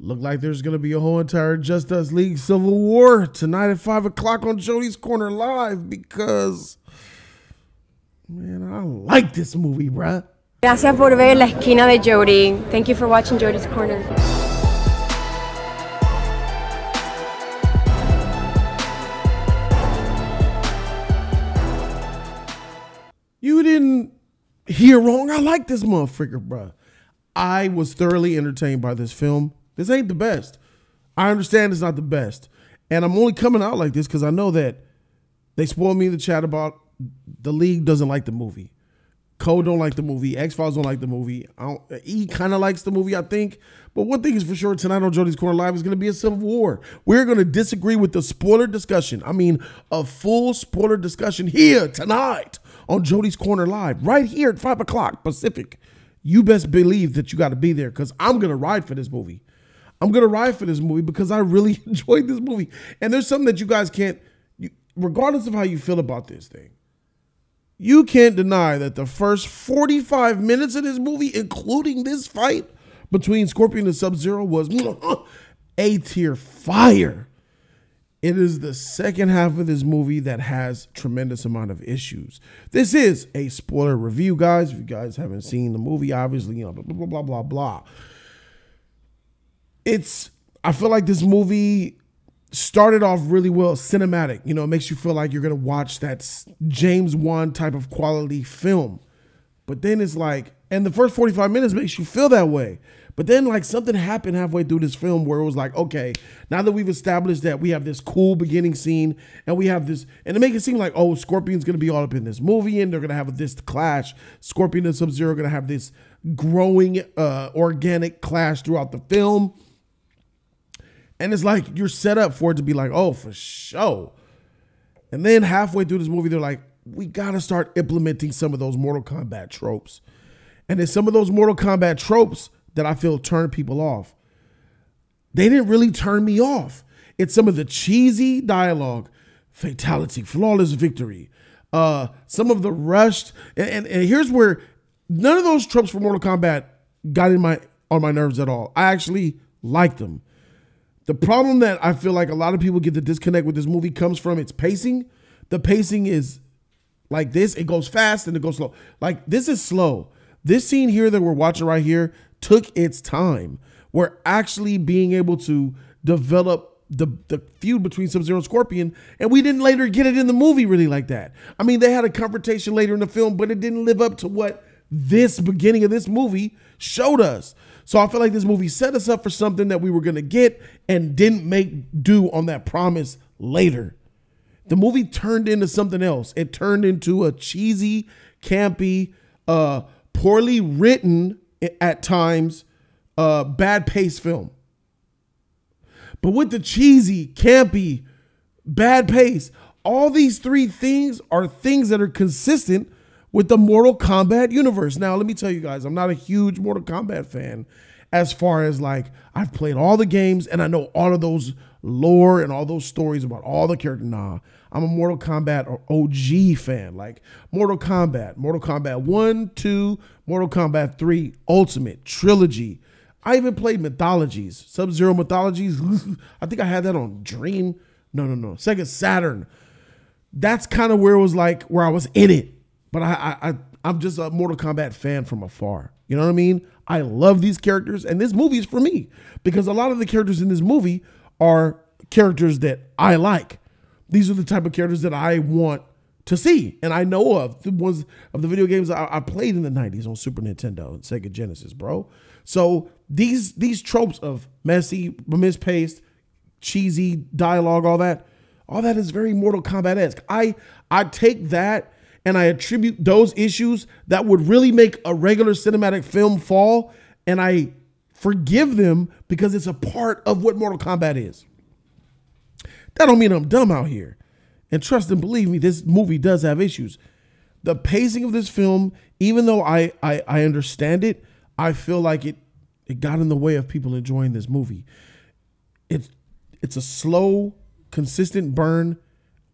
Look like there's going to be a whole entire Justice League Civil War tonight at 5 o'clock on Jody's Corner Live because, man, I like this movie, bruh. Gracias por ver La Esquina de Jody. Thank you for watching Jody's Corner. You didn't hear wrong. I like this motherfucker, bruh. I was thoroughly entertained by this film. This ain't the best. I understand it's not the best. And I'm only coming out like this because I know that they spoiled me in the chat about the league doesn't like the movie. Code don't like the movie. X-Files don't like the movie. E kind of likes the movie, I think. But one thing is for sure, tonight on Jody's Corner Live is going to be a civil war. We're going to disagree with the spoiler discussion. I mean, a full spoiler discussion here tonight on Jody's Corner Live, right here at 5 o'clock Pacific. You best believe that you got to be there because I'm going to ride for this movie. I'm going to ride for this movie because I really enjoyed this movie. And there's something that you guys can't, regardless of how you feel about this thing, you can't deny that the first 45 minutes of this movie, including this fight between Scorpion and Sub-Zero, was A-tier fire. It is the second half of this movie that has tremendous amount of issues. This is a spoiler review, guys. If you guys haven't seen the movie, obviously, blah, blah, blah, blah, blah. I feel like this movie started off really well, cinematic. You know, it makes you feel like you're going to watch that James Wan type of quality film. But then it's like, and the first 45 minutes makes you feel that way. But then like something happened halfway through this film where it was like, okay, now that we've established that we have this cool beginning scene and we have this, and to make it seem like, oh, Scorpion's going to be all up in this movie and they're going to have this clash. Scorpion and Sub-Zero are going to have this growing organic clash throughout the film. And it's like you're set up for it to be like, oh, for sure. And then halfway through this movie, they're like, we got to start implementing some of those Mortal Kombat tropes. And it's some of those Mortal Kombat tropes that I feel turn people off. They didn't really turn me off. It's some of the cheesy dialogue, fatality, flawless victory, some of the rushed. And here's where none of those tropes for Mortal Kombat got on my nerves at all. I actually liked them. The problem that I feel like a lot of people get the disconnect with this movie comes from its pacing. The pacing is like this. It goes fast and it goes slow. Like this is slow. This scene here that we're watching right here took its time. We're actually being able to develop the feud between Sub-Zero and Scorpion, and we didn't later get it in the movie really like that. I mean, they had a confrontation later in the film, but it didn't live up to what this beginning of this movie showed us. So I feel like this movie set us up for something that we were going to get and didn't make do on that promise later. The movie turned into something else. It turned into a cheesy, campy, poorly written at times, bad paced film. But with the cheesy, campy, bad pace, all these three things are things that are consistent with the Mortal Kombat universe. Now, let me tell you guys, I'm not a huge Mortal Kombat fan as far as like, I've played all the games and I know all of those lore and all those stories about all the characters. Nah, I'm a Mortal Kombat or OG fan. Like Mortal Kombat 1, 2, Mortal Kombat 3, Ultimate, Trilogy. I even played Mythologies, Sub-Zero Mythologies. I think I had that on Dream. No. Sega Saturn. That's kind of where it was like, where I was in it. But I'm just a Mortal Kombat fan from afar. You know what I mean? I love these characters, and this movie is for me because a lot of the characters in this movie are characters that I like. These are the type of characters that I want to see, and I know of the ones of the video games I played in the 90s on Super Nintendo and Sega Genesis, bro. So these tropes of messy, mispaced, cheesy dialogue, all that is very Mortal Kombat-esque. I take that and I attribute those issues that would really make a regular cinematic film fall, and I forgive them because it's a part of what Mortal Kombat is. That don't mean I'm dumb out here. And trust and believe me, this movie does have issues. The pacing of this film, even though I understand it, I feel like it got in the way of people enjoying this movie. It's a slow, consistent burn,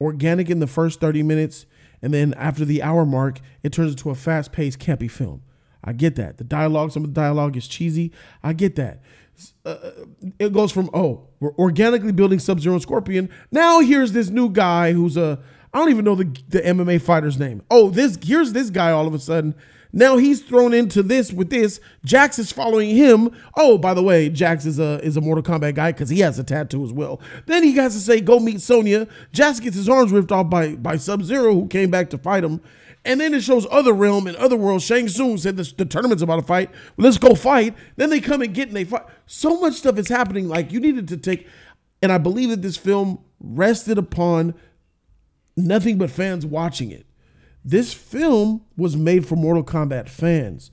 organic in the first 30 minutes, and then after the hour mark, it turns into a fast-paced, campy film. I get that. Some of the dialogue is cheesy. I get that. It goes from, oh, we're organically building Sub-Zero and Scorpion. Now here's this new guy who's I don't even know the MMA fighter's name. Oh, here's this guy all of a sudden. Now he's thrown into this with this. Jax is following him. Oh, by the way, Jax is a Mortal Kombat guy because he has a tattoo as well. Then he has to say, go meet Sonya. Jax gets his arms ripped off by Sub-Zero, who came back to fight him. And then it shows other realm and other worlds. Shang Tsung said the tournament's about to fight. Well, let's go fight. Then they come and get and they fight. So much stuff is happening. Like, you needed to take, and I believe that this film rested upon nothing but fans watching it. This film was made for Mortal Kombat fans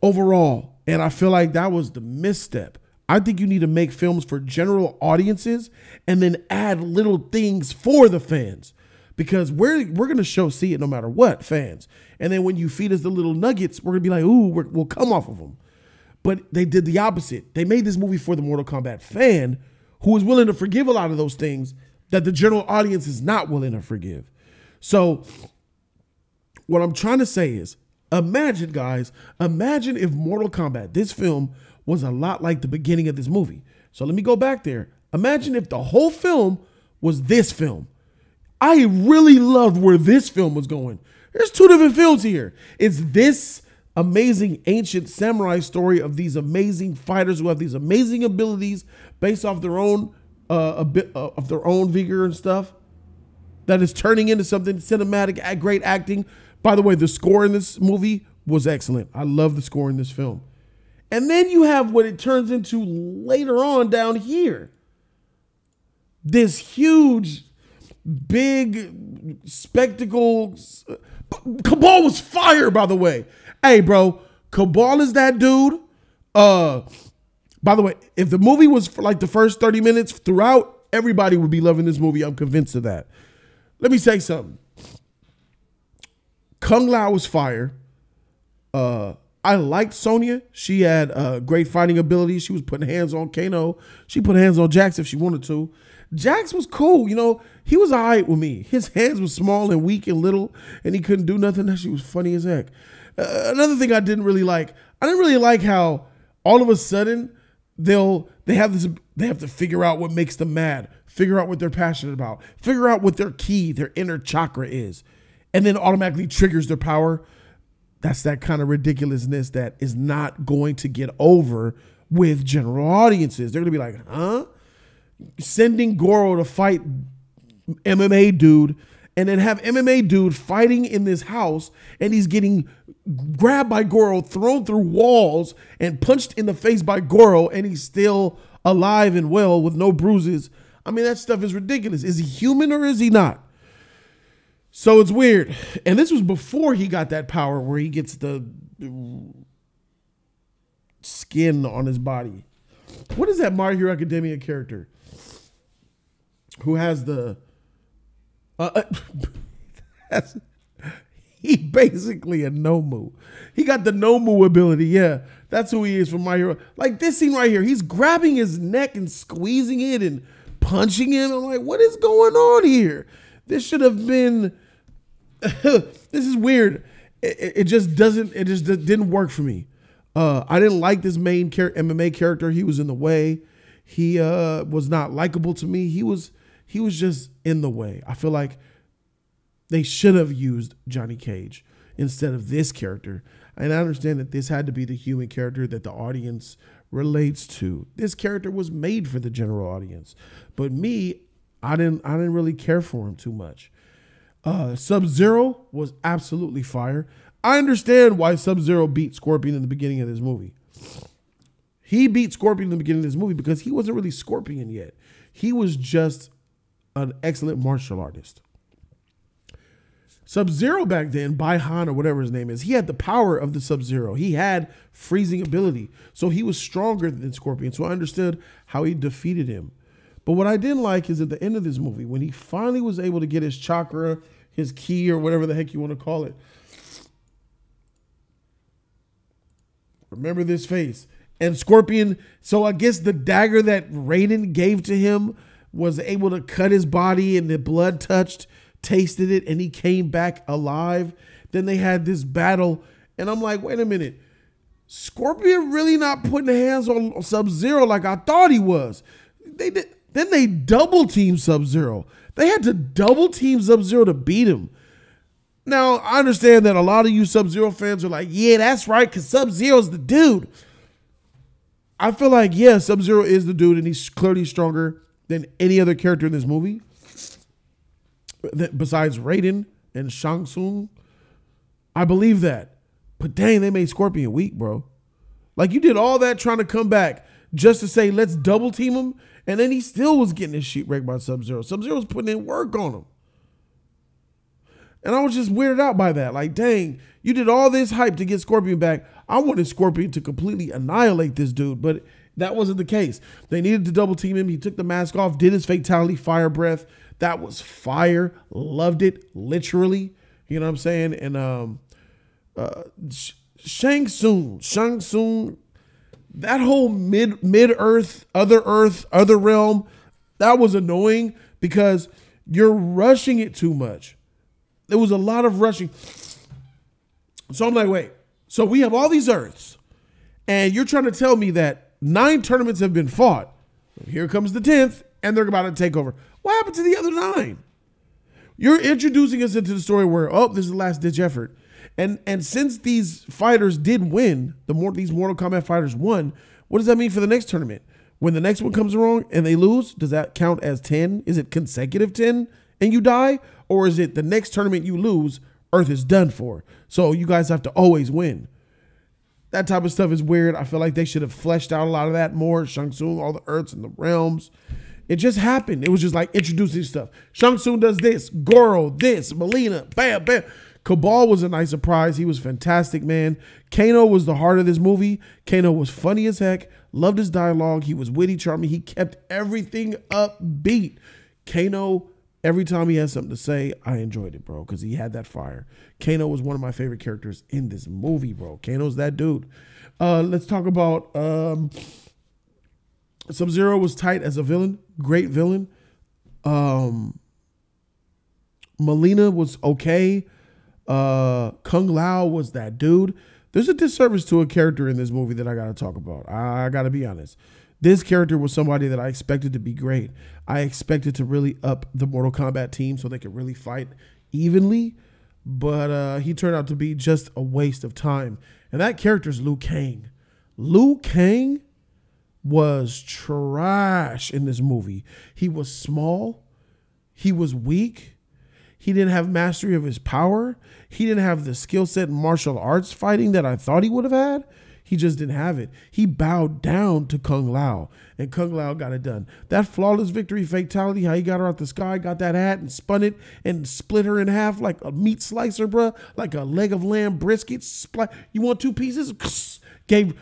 overall, and I feel like that was the misstep. I think you need to make films for general audiences and then add little things for the fans, because we're going to see it no matter what, fans. And then when you feed us the little nuggets, we're going to be like, ooh, we'll come off of them. But they did the opposite. They made this movie for the Mortal Kombat fan who is willing to forgive a lot of those things that the general audience is not willing to forgive. So what I'm trying to say is, imagine, guys, imagine if Mortal Kombat, this film, was a lot like the beginning of this movie. So let me go back there. Imagine if the whole film was this film. I really loved where this film was going. There's two different films here. It's this amazing ancient samurai story of these amazing fighters who have these amazing abilities based off their own of their own vigor and stuff, that is turning into something cinematic, great acting. By the way, the score in this movie was excellent. I love the score in this film. And then you have what it turns into later on down here. This huge, big spectacle. Cabal was fire, by the way. Hey, bro, Cabal is that dude. By the way, if the movie was for like the first 30 minutes throughout, everybody would be loving this movie. I'm convinced of that. Let me say something. Kung Lao was fire. I liked Sonya. She had great fighting ability. She was putting hands on Kano. She put hands on Jax if she wanted to. Jax was cool. You know, he was all right with me. His hands were small and weak and little, and he couldn't do nothing. That shit was funny as heck. Another thing I didn't really like how all of a sudden they have to figure out what makes them mad, figure out what they're passionate about, figure out what their key, their inner chakra is, and then automatically triggers their power. That's that kind of ridiculousness that is not going to get over with general audiences. They're going to be like, huh? Sending Goro to fight MMA dude, and then have MMA dude fighting in this house, and he's getting grabbed by Goro, thrown through walls, and punched in the face by Goro, and he's still alive and well with no bruises. I mean, that stuff is ridiculous. Is he human or is he not? So it's weird. And this was before he got that power where he gets the skin on his body. What is that My Hero Academia character who has the... he basically a Nomu. He got the Nomu ability. Yeah, that's who he is from My Hero. Like this scene right here, he's grabbing his neck and squeezing it and punching him. I'm like, what is going on here? This should have been... this is weird. It just didn't work for me. I didn't like this main MMA character. He was in the way. He was not likable to me. He was just in the way. I feel like they should have used Johnny Cage instead of this character. And I understand that this had to be the human character that the audience relates to. This character was made for the general audience. But me, I didn't really care for him too much. Sub-Zero was absolutely fire. I understand why Sub-Zero beat Scorpion in the beginning of this movie. He beat Scorpion in the beginning of this movie because he wasn't really Scorpion yet. He was just an excellent martial artist. Sub-Zero back then, Bai-Han or whatever his name is, he had the power of the Sub-Zero. He had freezing ability. So he was stronger than Scorpion. So I understood how he defeated him. But what I didn't like is at the end of this movie, when he finally was able to get his chakra, his key, or whatever the heck you want to call it. Remember this face. And Scorpion, so I guess the dagger that Raiden gave to him was able to cut his body and the blood touched, tasted it, and he came back alive. Then they had this battle. And I'm like, wait a minute. Scorpion really not putting hands on Sub-Zero like I thought he was. Then they double team Sub-Zero. They had to double team Sub-Zero to beat him. Now, I understand that a lot of you Sub-Zero fans are like, yeah, that's right, because Sub-Zero's the dude. I feel like, yeah, Sub-Zero is the dude, and he's clearly stronger than any other character in this movie. Besides Raiden and Shang Tsung. I believe that. But dang, they made Scorpion weak, bro. Like, you did all that trying to come back just to say, let's double team him. And then he still was getting his shit wrecked by Sub-Zero. Sub-Zero was putting in work on him. And I was just weirded out by that. Like, dang, you did all this hype to get Scorpion back. I wanted Scorpion to completely annihilate this dude, but that wasn't the case. They needed to double team him. He took the mask off, did his fatality, fire breath. That was fire. Loved it, literally. You know what I'm saying? And Shang Tsung, that whole mid-earth, other realm, that was annoying because you're rushing it too much. There was a lot of rushing. So I'm like, wait. So we have all these Earths, and you're trying to tell me that 9 tournaments have been fought. Here comes the 10th, and they're about to take over. What happened to the other 9? You're introducing us into the story where, oh, this is the last-ditch effort. And since these fighters did win, these Mortal Kombat fighters won, what does that mean for the next tournament? When the next one comes along and they lose, does that count as 10? Is it consecutive 10 and you die? Or is it the next tournament you lose, Earth is done for? So you guys have to always win. That type of stuff is weird. I feel like they should have fleshed out a lot of that more. Shang Tsung, all the Earths and the realms. It just happened. It was just like introducing stuff. Shang Tsung does this. Goro, this. Melina, bam, bam. Cabal was a nice surprise. He was fantastic, man. Kano was the heart of this movie. Kano was funny as heck. Loved his dialogue. He was witty, charming. He kept everything upbeat. Kano, every time he had something to say, I enjoyed it, bro, because he had that fire. Kano was one of my favorite characters in this movie, bro. Kano's that dude. Let's talk about Sub-Zero was tight as a villain. Great villain. Melina was okay. Kung Lao was that dude. There's a disservice to a character in this movie that I got to talk about. I got to be honest. This character was somebody that I expected to be great. I expected to really up the Mortal Kombat team so they could really fight evenly, but he turned out to be just a waste of time. And that character's Liu Kang. Liu Kang was trash in this movie. He was small. He was weak. He didn't have mastery of his power. He didn't have the skill set in martial arts fighting that I thought he would have had. He just didn't have it. He bowed down to Kung Lao, and Kung Lao got it done. That flawless victory fatality, how he got her out the sky, got that hat and spun it and split her in half like a meat slicer, bruh, like a leg of lamb brisket. You want 2 pieces?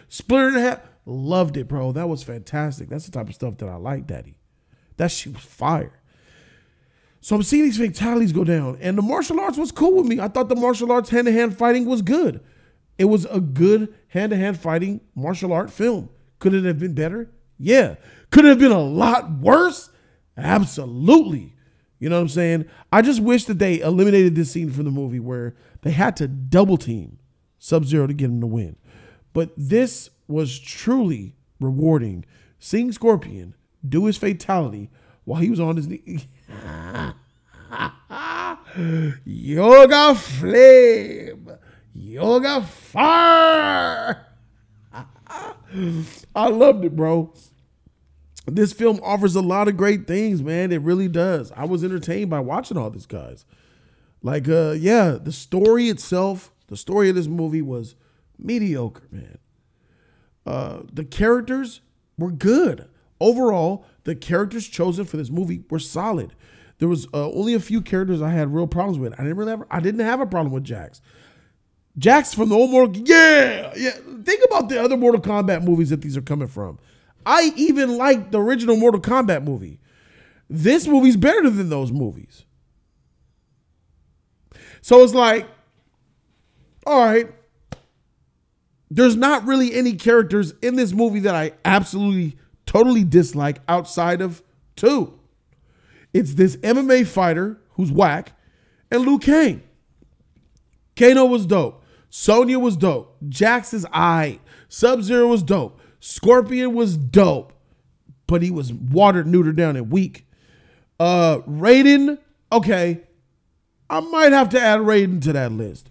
Split her in half. Loved it, bro. That was fantastic. That's the type of stuff that I like, Daddy. That shit was fire. So I'm seeing these fatalities go down, and the martial arts was cool with me. I thought the martial arts hand-to-hand fighting was good. It was a good hand-to-hand fighting martial art film. Could it have been better? Yeah. Could it have been a lot worse? Absolutely. You know what I'm saying? I just wish that they eliminated this scene from the movie where they had to double team Sub-Zero to get him to win. But this was truly rewarding. Seeing Scorpion do his fatality while he was on his knee. Yoga flame. Yoga fire. I loved it, bro. This film offers a lot of great things, man. It really does. I was entertained by watching all these guys. Like, yeah, the story itself, the story of this movie was mediocre, man. The characters were good. Overall, the characters chosen for this movie were solid. There was only a few characters I had real problems with. I didn't have a problem with Jax. Jax from the old Mortal, yeah. Think about the other Mortal Kombat movies that these are coming from. I even like the original Mortal Kombat movie. This movie's better than those movies. So it's like, all right, there's not really any characters in this movie that I absolutely, totally dislike outside of 2. It's this MMA fighter who's whack and Liu Kang. Kano was dope. Sonya was dope. Jax is aight. Sub-Zero was dope. Scorpion was dope, but he was watered, neutered down, and weak. Raiden, okay, I might have to add Raiden to that list.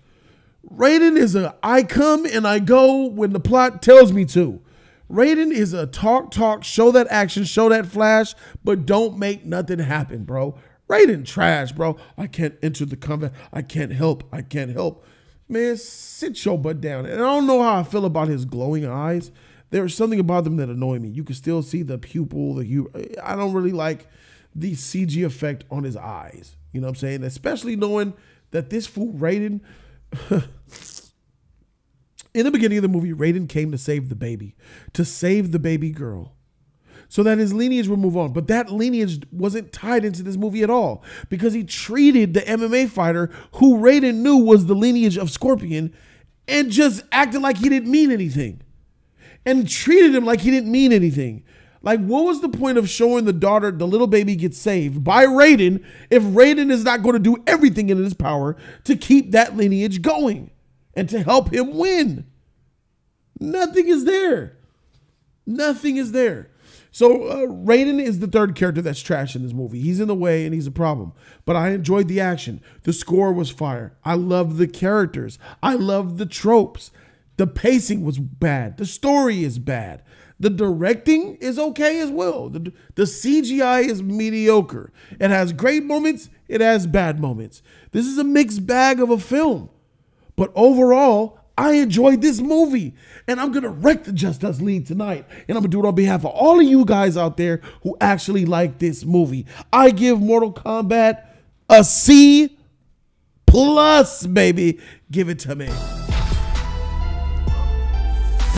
Raiden is a I come and I go when the plot tells me to. Raiden is a talk, show that action, show that flash, but don't make nothing happen, bro. Raiden trash, bro. I can't enter the combat. I can't help. Man, sit your butt down. And I don't know how I feel about his glowing eyes. There's something about them that annoy me. You can still see the pupil, I don't really like the CG effect on his eyes. You know what I'm saying? Especially knowing that this fool Raiden, in the beginning of the movie, Raiden came to save the baby girl, so that his lineage would move on. But that lineage wasn't tied into this movie at all, because he treated the MMA fighter who Raiden knew was the lineage of Scorpion and just acted like he didn't mean anything, and treated him like he didn't mean anything. Like, what was the point of showing the daughter, the little baby, gets saved by Raiden if Raiden is not going to do everything in his power to keep that lineage going and to help him win? Nothing is there. Nothing is there. So Raiden is the third character that's trash in this movie. He's in the way and he's a problem. But I enjoyed the action. The score was fire. I loved the characters. I loved the tropes. The pacing was bad. The story is bad. The directing is okay as well. The CGI is mediocre. It has great moments. It has bad moments. This is a mixed bag of a film. But overall, I enjoyed this movie. And I'm going to wreck the Just Us League tonight. And I'm going to do it on behalf of all of you guys out there who actually like this movie. I give Mortal Kombat a C+, baby. Give it to me.